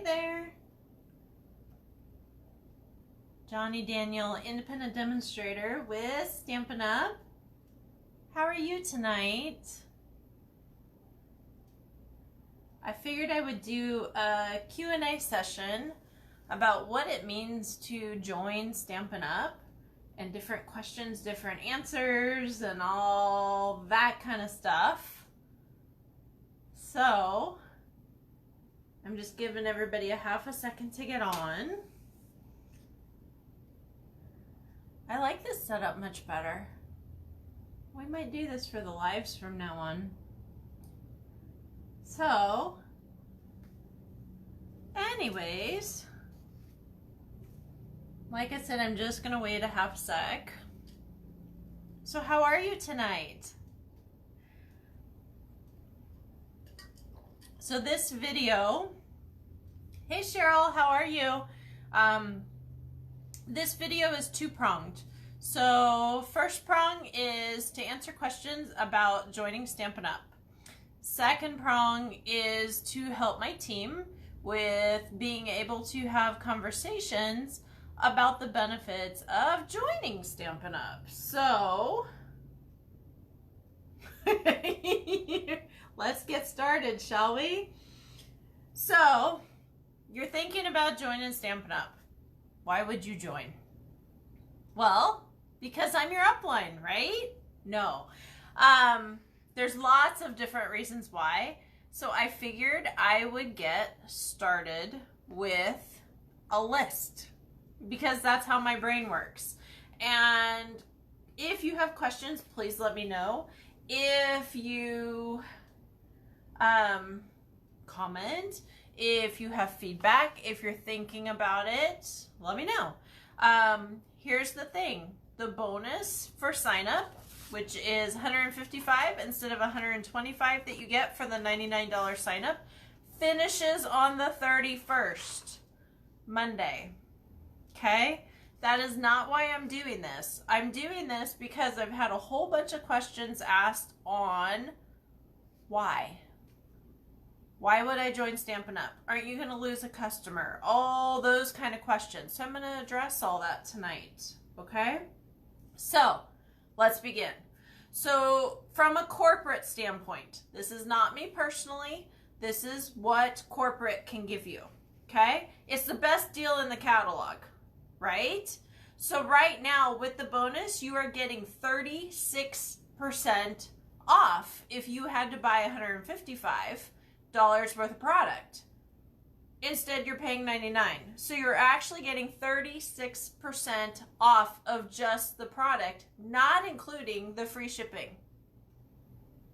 there. Johnny Daniel, independent demonstrator with Stampin' Up. How are you tonight? I figured I would do a Q&A session about what it means to join Stampin' Up and different questions, different answers, and all that kind of stuff. So, I'm just giving everybody a half a second to get on. I like this setup much better. We might do this for the lives from now on. So, anyways, like I said, I'm just gonna wait a half sec. So how are you tonight? So this video, hey Cheryl, how are you? This video is two-pronged. So first prong is to answer questions about joining Stampin' Up. Second prong is to help my team with being able to have conversations about the benefits of joining Stampin' Up. So let's get started, shall we? So you're thinking about joining Stampin' Up. Why would you join? Well, because I'm your upline, right? No. There's lots of different reasons why. So I figured I would get started with a list because that's how my brain works. And if you have questions, please let me know. If you comment, if you have feedback, if you're thinking about it, let me know. Here's the thing. The bonus for sign up, which is $155 instead of $125 that you get for the $99 sign up, finishes on the 31st, Monday. Okay? That is not why I'm doing this. I'm doing this because I've had a whole bunch of questions asked on why. Why would I join Stampin' Up? Aren't you going to lose a customer? All those kind of questions. So I'm going to address all that tonight. Okay? So, let's begin. So, from a corporate standpoint, this is not me personally. This is what corporate can give you. Okay? It's the best deal in the catalog, right? So, right now, with the bonus, you are getting 36% off if you had to buy $155 worth of product. Instead, you're paying $99. So you're actually getting 36% off of just the product, not including the free shipping.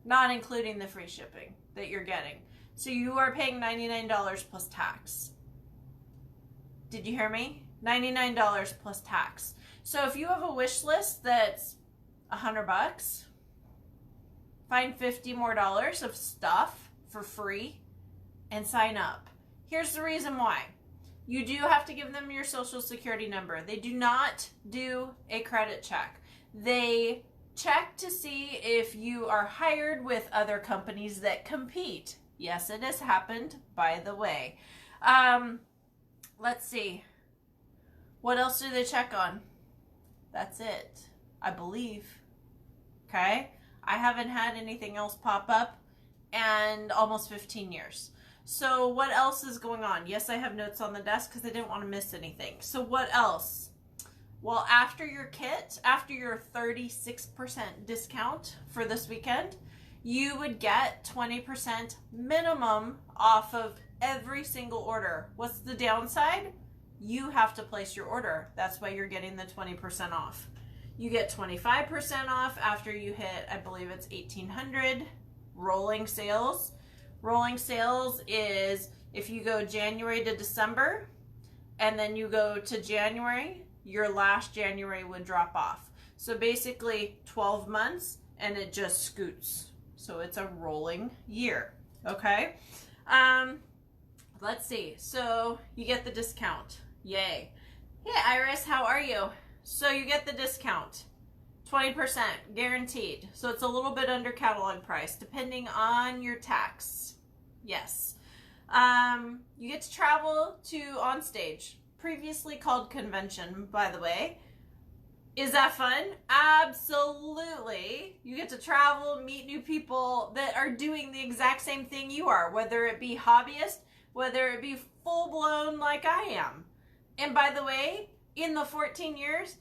Not including the free shipping that you're getting. So you are paying $99 plus tax. Did you hear me? $99 plus tax. So if you have a wish list that's $100, find $50 more of stuff for free and sign up. Here's the reason why. You do have to give them your social security number. They do not do a credit check. They check to see if you are hired with other companies that compete. Yes, it has happened, by the way. Let's see. What else do they check on? That's it, I believe. Okay? I haven't had anything else pop up and almost 15 years. So what else is going on? Yes, I have notes on the desk because I didn't want to miss anything. So what else? Well, after your kit, after your 36% discount for this weekend, you would get 20% minimum off of every single order. What's the downside? You have to place your order. That's why you're getting the 20% off. You get 25% off after you hit, I believe it's 1,800 rolling sales. Rolling sales is if you go January to December and then you go to January, your last January would drop off. So basically 12 months and it just scoots. So it's a rolling year, okay? Let's see. So you get the discount. Yay. Hey Iris, how are you? So you get the discount. 20% guaranteed. So it's a little bit under catalog price depending on your tax. Yes. You get to travel to onstage, previously called convention, by the way. Is that fun? Absolutely. You get to travel, meet new people that are doing the exact same thing you are, whether it be hobbyist, whether it be full-blown like I am. And by the way, in the 14 years,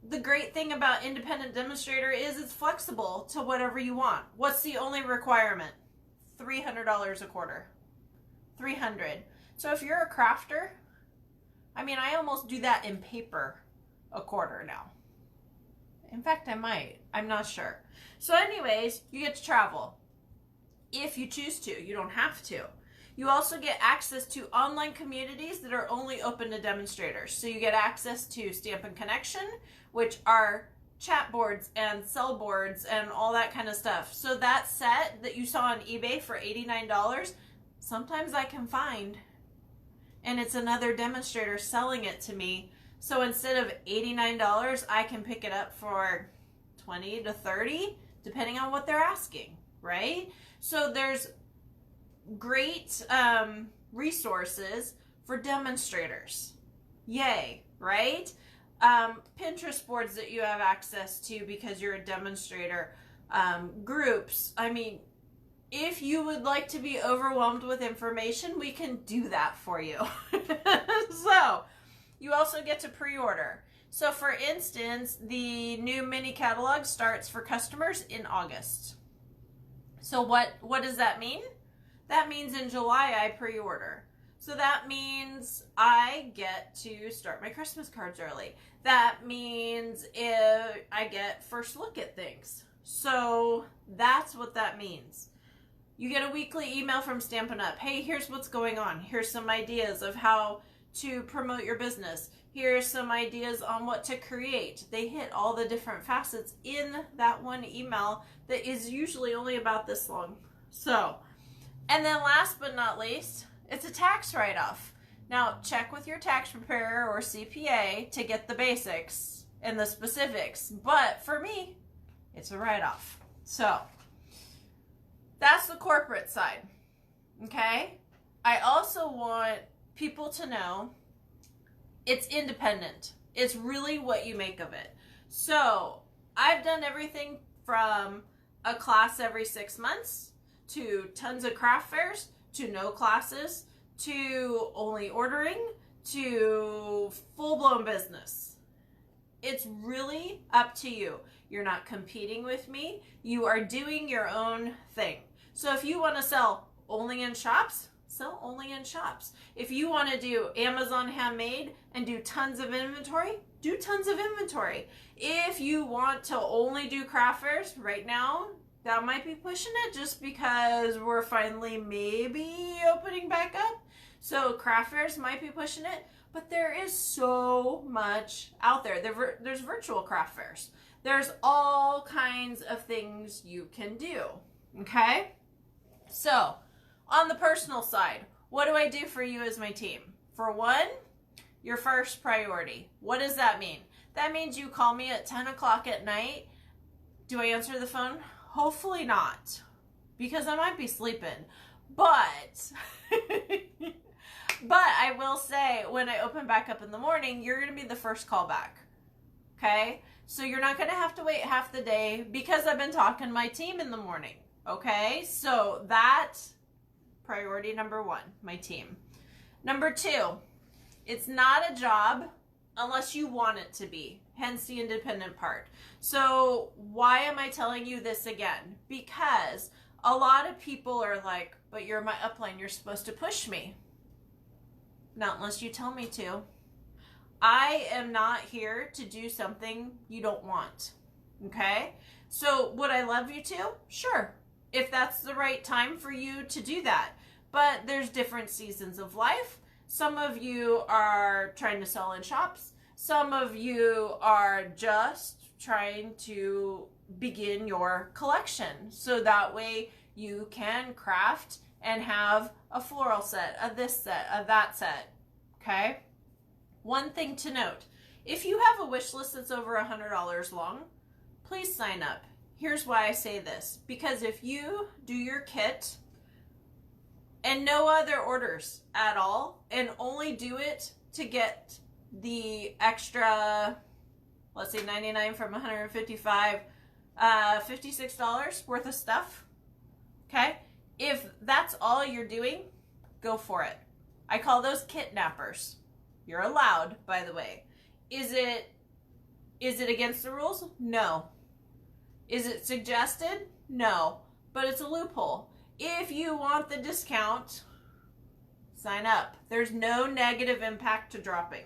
the great thing about independent demonstrator is it's flexible to whatever you want. What's the only requirement? $300 a quarter. $300. So if you're a crafter, I mean, I almost do that in paper a quarter now. In fact, I might. I'm not sure. So anyways, you get to travel. If you choose to. You don't have to. You also get access to online communities that are only open to demonstrators. So you get access to Stampin' Connection, which are chat boards and sell boards and all that kind of stuff. So that set that you saw on eBay for $89, sometimes I can find, and it's another demonstrator selling it to me. So instead of $89, I can pick it up for $20 to $30, depending on what they're asking, right? So there's great resources for demonstrators. Yay, right? Pinterest boards that you have access to because you're a demonstrator. Groups. I mean, if you would like to be overwhelmed with information, we can do that for you. So, you also get to pre-order. So for instance, the new mini catalog starts for customers in August. So what does that mean? That means in July I pre-order. So that means I get to start my Christmas cards early. That means I get first look at things. So that's what that means. You get a weekly email from Stampin' Up. Hey, here's what's going on. Here's some ideas of how to promote your business. Here's some ideas on what to create. They hit all the different facets in that one email that is usually only about this long. So, and then last but not least, it's a tax write-off. Now, check with your tax preparer or CPA to get the basics and the specifics. But for me, it's a write-off. So, that's the corporate side. Okay? I also want people to know it's independent. It's really what you make of it. So I've done everything from a class every 6 months to tons of craft fairs to no classes to only ordering to full-blown business. It's really up to you. You're not competing with me. You are doing your own thing. So if you want to sell only in shops, sell only in shops. If you want to do Amazon handmade and do tons of inventory, do tons of inventory. If you want to only do craft fairs right now, that might be pushing it just because we're finally maybe opening back up. So craft fairs might be pushing it, but there is so much out there. There's virtual craft fairs. There's all kinds of things you can do, okay? So, on the personal side, what do I do for you as my team? For one, your first priority. What does that mean? That means you call me at 10 o'clock at night. Do I answer the phone? Hopefully not, because I might be sleeping. But, but I will say, when I open back up in the morning, you're going to be the first call back. Okay? So you're not going to have to wait half the day because I've been talking to my team in the morning. Okay? So that, priority number one, my team. Number two, it's not a job unless you want it to be, hence the independent part. So why am I telling you this again? Because a lot of people are like, but you're my upline, you're supposed to push me. Not unless you tell me to. I am not here to do something you don't want, okay? So would I love you to? Sure, if that's the right time for you to do that. But there's different seasons of life. Some of you are trying to sell in shops. Some of you are just trying to begin your collection. So that way you can craft and have a floral set, a this set, a that set, okay? One thing to note, if you have a wish list that's over $100 long, please sign up. Here's why I say this. Because if you do your kit and no other orders at all, and only do it to get the extra, let's say 99 from 155, $56 worth of stuff. Okay? If that's all you're doing, go for it. I call those kidnappers. You're allowed, by the way. Is it against the rules? No. Is it suggested? No. But it's a loophole. If you want the discount, sign up. There's no negative impact to dropping.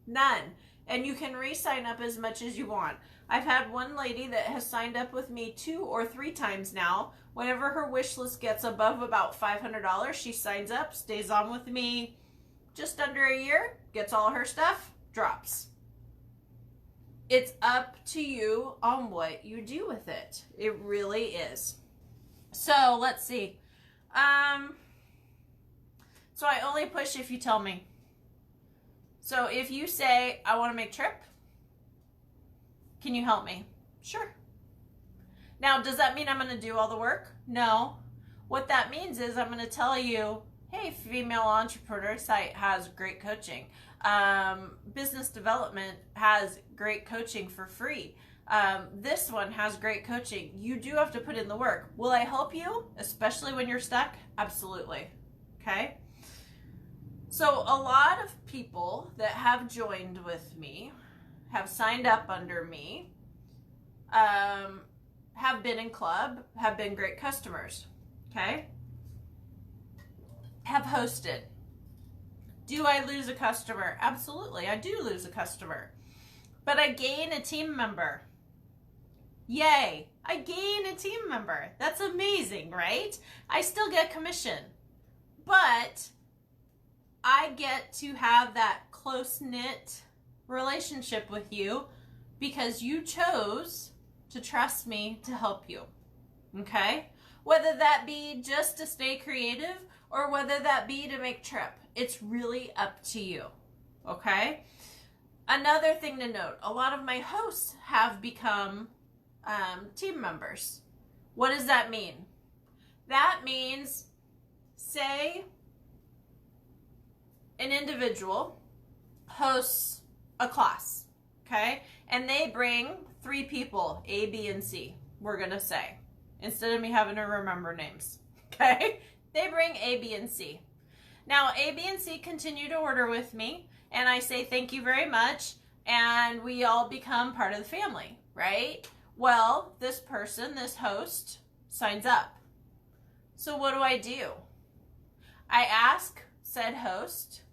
None. And you can re-sign up as much as you want. I've had one lady that has signed up with me 2 or 3 times now. Whenever her wish list gets above about $500, she signs up, stays on with me just under a year, gets all her stuff, drops. It's up to you on what you do with it. It really is. So let's see. So I only push if you tell me. So if you say, I want to make trip, can you help me? Sure. Now, does that mean I'm going to do all the work? No. What that means is I'm going to tell you, hey, Female Entrepreneur Site has great coaching. Business Development has great coaching for free. This one has great coaching. You do have to put in the work. Will I help you, especially when you're stuck? Absolutely. Okay? So a lot of people that have joined with me, have signed up under me, have been in club, have been great customers. Okay? Have hosted. Do I lose a customer? Absolutely, I do lose a customer. But I gain a team member. Yay, I gain a team member. That's amazing, right? I still get commission. But I get to have that close-knit relationship with you because you chose to trust me to help you. Okay? Whether that be just to stay creative or whether that be to make trip. It's really up to you. Okay? Another thing to note, a lot of my hosts have become team members. What does that mean? That means, say, an individual hosts a class, okay? And they bring 3 people, A, B, and C, we're going to say, instead of me having to remember names, okay? They bring A, B, and C. Now, A, B, and C continue to order with me, and I say thank you very much, and we all become part of the family, right? Well, this person, this host, signs up. So what do? I ask said host,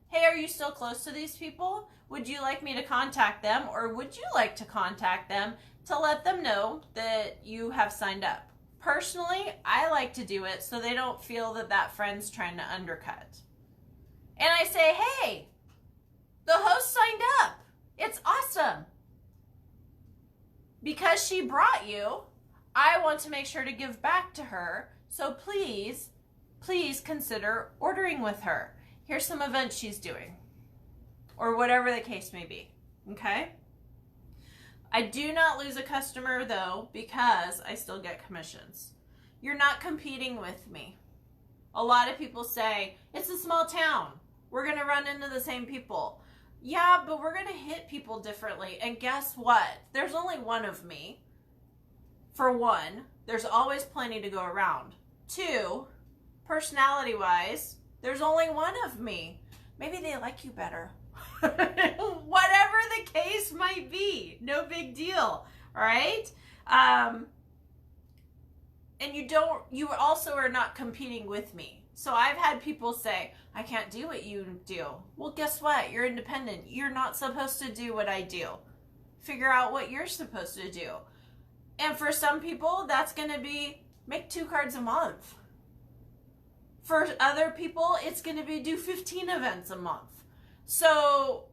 hey, are you still close to these people? Would you like me to contact them, or would you like to contact them to let them know that you have signed up? Personally, I like to do it so they don't feel that that friend's trying to undercut. And I say, hey, the host signed up. It's awesome. Because she brought you, I want to make sure to give back to her. So please consider ordering with her. Here's some events she's doing. Or whatever the case may be. Okay? I do not lose a customer though because I still get commissions. You're not competing with me. A lot of people say, it's a small town. We're going to run into the same people. Yeah, but we're going to hit people differently. And guess what? There's only one of me. For one, there's always plenty to go around. 2, personality-wise, there's only one of me. Maybe they like you better. Whatever the case might be. No big deal. All right? And you also are not competing with me. So I've had people say, I can't do what you do. Well, guess what? You're independent. You're not supposed to do what I do. Figure out what you're supposed to do. And for some people, that's going to be make 2 cards a month. For other people, it's going to be do 15 events a month. So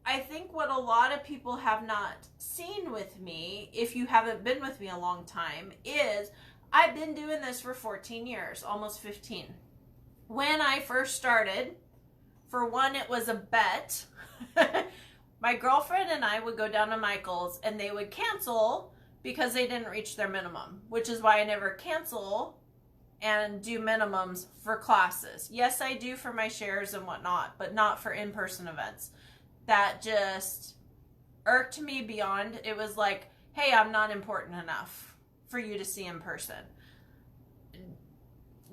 I think what a lot of people have not seen with me, if you haven't been with me a long time, is I've been doing this for 14 years, almost 15. When I first started, for one, it was a bet. My girlfriend and I would go down to Michael's and they would cancel because they didn't reach their minimum, which is why I never cancel and do minimums for classes. Yes, I do for my shares and whatnot, but not for in-person events. That just irked me beyond. It was like, hey, I'm not important enough for you to see in person.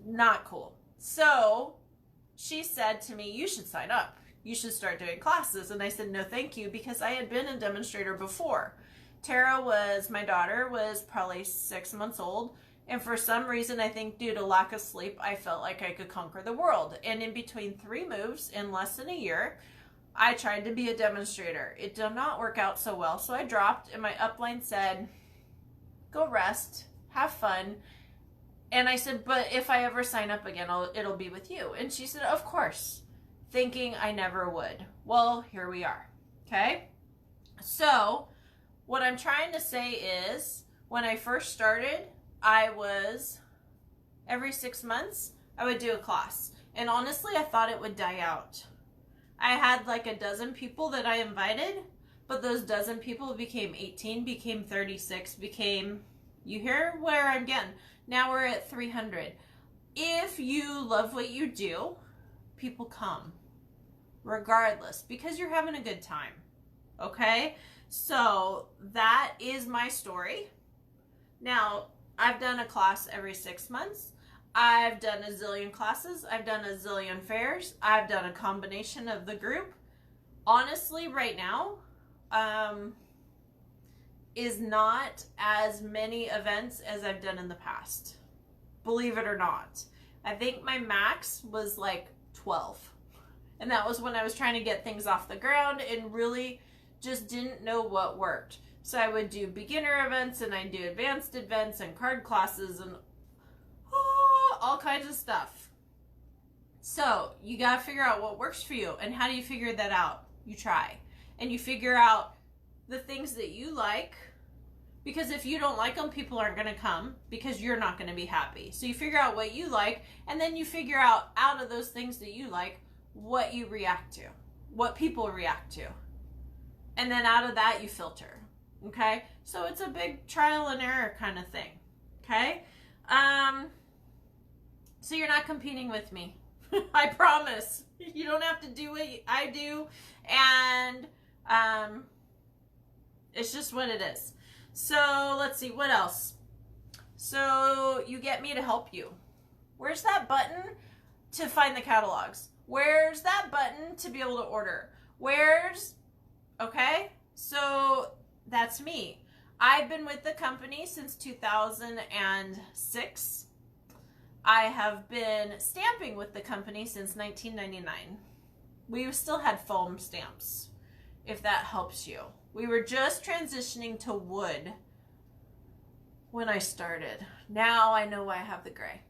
Not cool. So she said to me, you should sign up. You should start doing classes. And I said, no, thank you, because I had been a demonstrator before. Tara was, my daughter was probably 6 months old. And for some reason, I think due to lack of sleep, I felt like I could conquer the world. And in between 3 moves in less than a year, I tried to be a demonstrator. It did not work out so well. So I dropped, and my upline said, go rest, have fun. And I said, but if I ever sign up again, it'll be with you. And she said, of course, thinking I never would. Well, here we are. Okay. So what I'm trying to say is, when I first started, I was, every 6 months, I would do a class. And honestly, I thought it would die out. I had like a dozen people that I invited, but those dozen people became 18, became 36, became, you hear where I'm getting. Now we're at 300. If you love what you do, people come regardless, because you're having a good time. Okay? So that is my story. Now, I've done a class every 6 months. I've done a zillion classes. I've done a zillion fairs. I've done a combination of the group. Honestly, right now, is not as many events as I've done in the past. Believe it or not. I think my max was like 12. And that was when I was trying to get things off the ground and really just didn't know what worked. So I would do beginner events, and I'd do advanced events and card classes and all kinds of stuff. So you got to figure out what works for you. And how do you figure that out? You try. And you figure out the things that you like, because if you don't like them, people aren't going to come, because you're not going to be happy. So you figure out what you like, and then you figure out of those things that you like, what you react to, what people react to. And then out of that, you filter. Okay? So it's a big trial and error kind of thing. Okay? So you're not competing with me. I promise. You don't have to do what I do. And it's just what it is. So let's see, what else? So you get me to help you. Where's that button to find the catalogs? Where's that button to be able to order? Okay? So that's me. I've been with the company since 2006. I have been stamping with the company since 1999. We still had foam stamps, if that helps you. We were just transitioning to wood when I started. Now I know why I have the gray.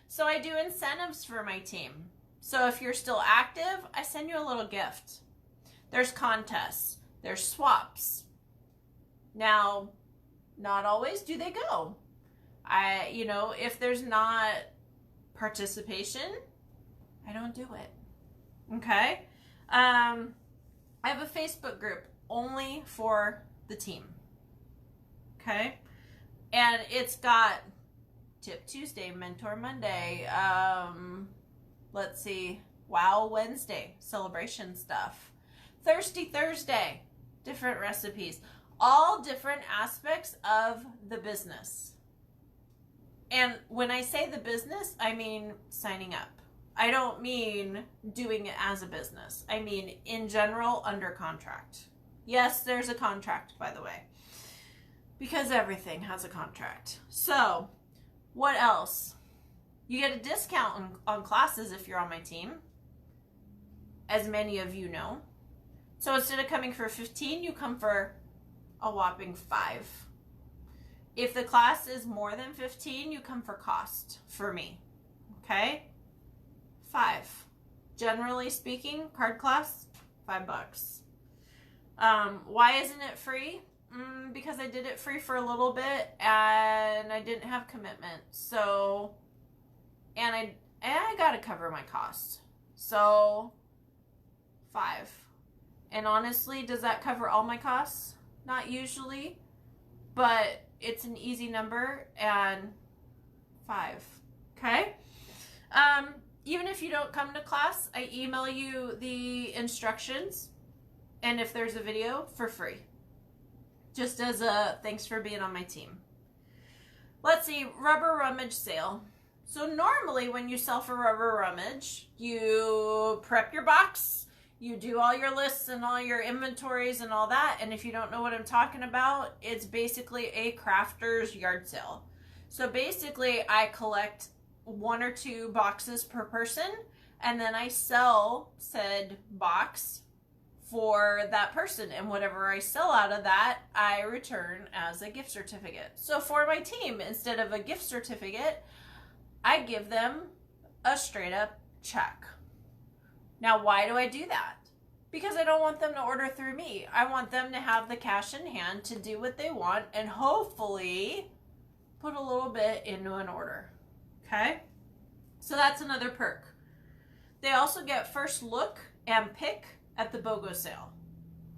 So I do incentives for my team. So if you're still active, I send you a little gift. There's contests. There's swaps. Now, not always do they go. If there's not participation, I don't do it. Okay? I have a Facebook group only for the team. Okay? And it's got Tip Tuesday, Mentor Monday, let's see, Wow Wednesday, celebration stuff. Thirsty Thursday, different recipes. All different aspects of the business. And when I say the business, I mean signing up. I don't mean doing it as a business. I mean, in general, under contract. Yes, there's a contract, by the way, because everything has a contract. So, what else? You get a discount on classes if you're on my team, as many of you know. So instead of coming for 15, you come for a whopping 5. If the class is more than 15, you come for cost for me. Okay? 5. Generally speaking, card class, $5. Why isn't it free? Because I did it free for a little bit and I didn't have commitment. So, and I got to cover my costs. So, 5. And honestly, does that cover all my costs? Not usually, but it's an easy number, and 5. Okay? Even if you don't come to class, I email you the instructions, and if there's a video, for free. Just as a thanks for being on my team. Let's see, rubber rummage sale. So normally when you sell for rubber rummage, you prep your box, you do all your lists and all your inventories and all that, and if you don't know what I'm talking about, it's basically a crafter's yard sale. So basically I collect 1 or 2 boxes per person, and then I sell said box for that person, and whatever I sell out of that, I return as a gift certificate. So for my team, instead of a gift certificate, I give them a straight up check. Now, why do I do that? Because I don't want them to order through me. I want them to have the cash in hand to do what they want and hopefully put a little bit into an order. Okay? So that's another perk. They also get first look and pick at the BOGO sale.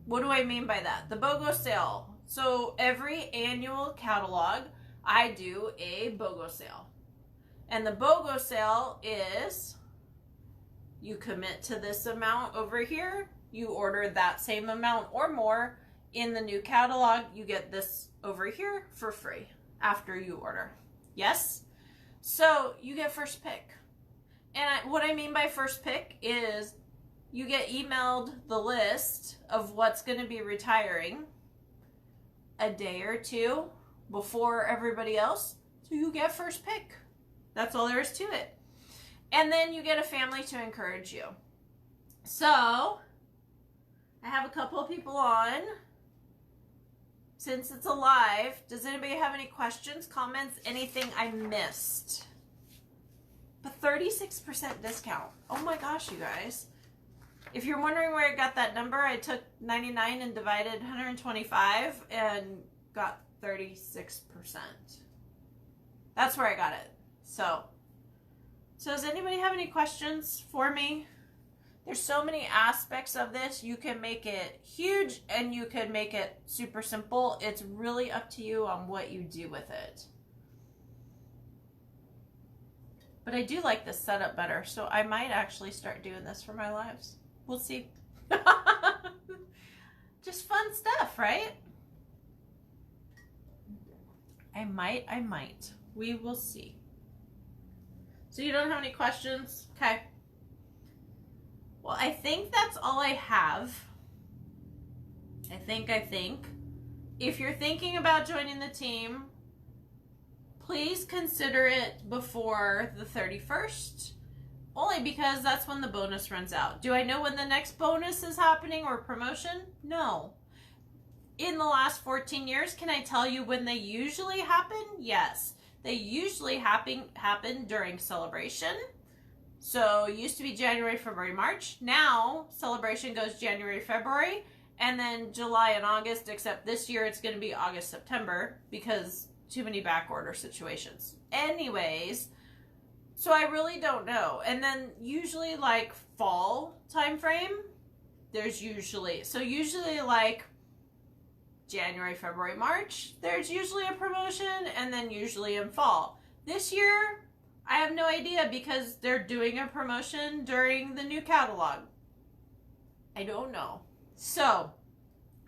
What do I mean by that? The BOGO sale. So every annual catalog, I do a BOGO sale. And the BOGO sale is you commit to this amount over here, you order that same amount or more in the new catalog, you get this over here for free after you order. Yes? So you get first pick. And what I mean by first pick is you get emailed the list of what's going to be retiring a day or 2 before everybody else. So you get first pick. That's all there is to it. And then you get a family to encourage you. So I have a couple of people on. Since it's a live, does anybody have any questions, comments, anything I missed? But 36% discount. Oh my gosh, you guys. If you're wondering where I got that number, I took 99 and divided 125 and got 36%. That's where I got it. So does anybody have any questions for me? There's so many aspects of this. You can make it huge and you can make it super simple. It's really up to you on what you do with it. But I do like this setup better, so I might actually start doing this for my lives. We'll see. Just fun stuff, right? I might. We will see. So you don't have any questions? Okay. Well, I think that's all I have. I think. If you're thinking about joining the team, please consider it before the 31st. Only because that's when the bonus runs out. Do I know when the next bonus is happening or promotion? No. In the last 14 years, can I tell you when they usually happen? Yes. They usually happen during celebration. So it used to be January, February, March. Now celebration goes January, February, and then July and August, except this year it's going to be August, September because too many back order situations. Anyways, so I really don't know. And then usually like fall time frame, there's usually like January, February, March, there's usually a promotion, and then usually in fall. This year, I have no idea because they're doing a promotion during the new catalog. I don't know. So,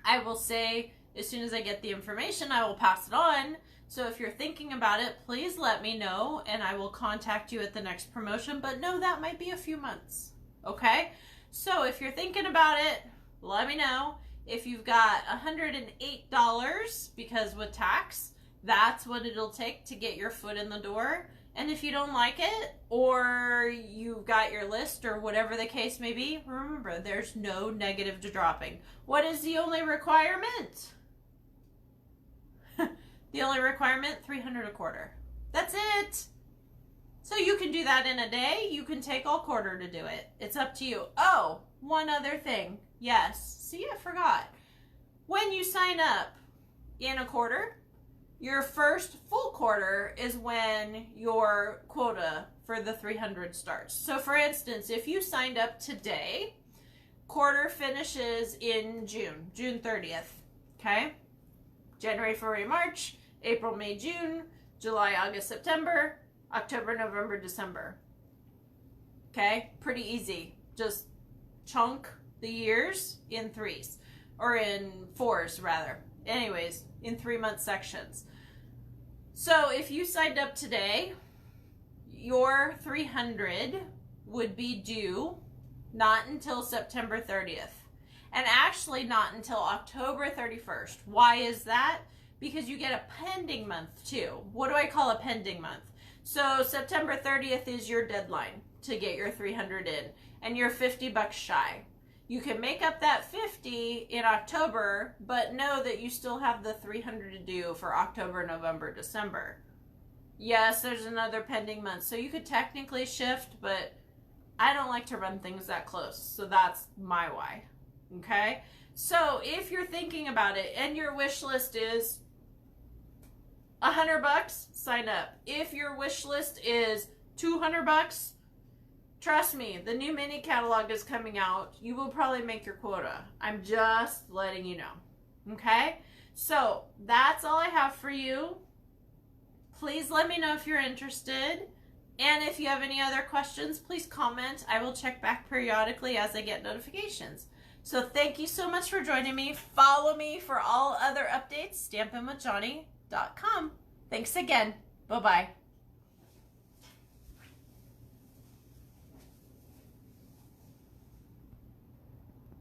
I will say, as soon as I get the information, I will pass it on. So if you're thinking about it, please let me know, and I will contact you at the next promotion. But no, that might be a few months. Okay? So if you're thinking about it, let me know. If you've got $108, because with tax, that's what it'll take to get your foot in the door. And if you don't like it, or you've got your list, or whatever the case may be, remember, there's no negative to dropping. What is the only requirement? The only requirement, $300 a quarter. That's it. So you can do that in a day. You can take all quarter to do it. It's up to you. Oh, one other thing. Yes. See, I forgot. When you sign up in a quarter, your first full quarter is when your quota for the 300 starts. So for instance, if you signed up today, quarter finishes in June 30th. Okay? January, February, March, April, May, June, July, August, September, October, November, December. Okay? Pretty easy. Just chunk the years in threes, or in fours rather. Anyways, in 3-month sections. So if you signed up today, your 300 would be due not until September 30th. And actually not until October 31st. Why is that? Because you get a pending month too. What do I call a pending month? So September 30th is your deadline to get your 300 in, and you're $50 shy. You can make up that 50 in October, but know that you still have the 300 to do for October, November, December. Yes, there's another pending month. So you could technically shift, but I don't like to run things that close. So that's my why. Okay? So if you're thinking about it and your wish list is $100, sign up. If your wish list is $200, trust me, the new mini catalog is coming out. You will probably make your quota. I'm just letting you know. Okay? So that's all I have for you. Please let me know if you're interested. And if you have any other questions, please comment. I will check back periodically as I get notifications. So thank you so much for joining me. Follow me for all other updates, stampinwithjohnny.com. Thanks again. Bye-bye.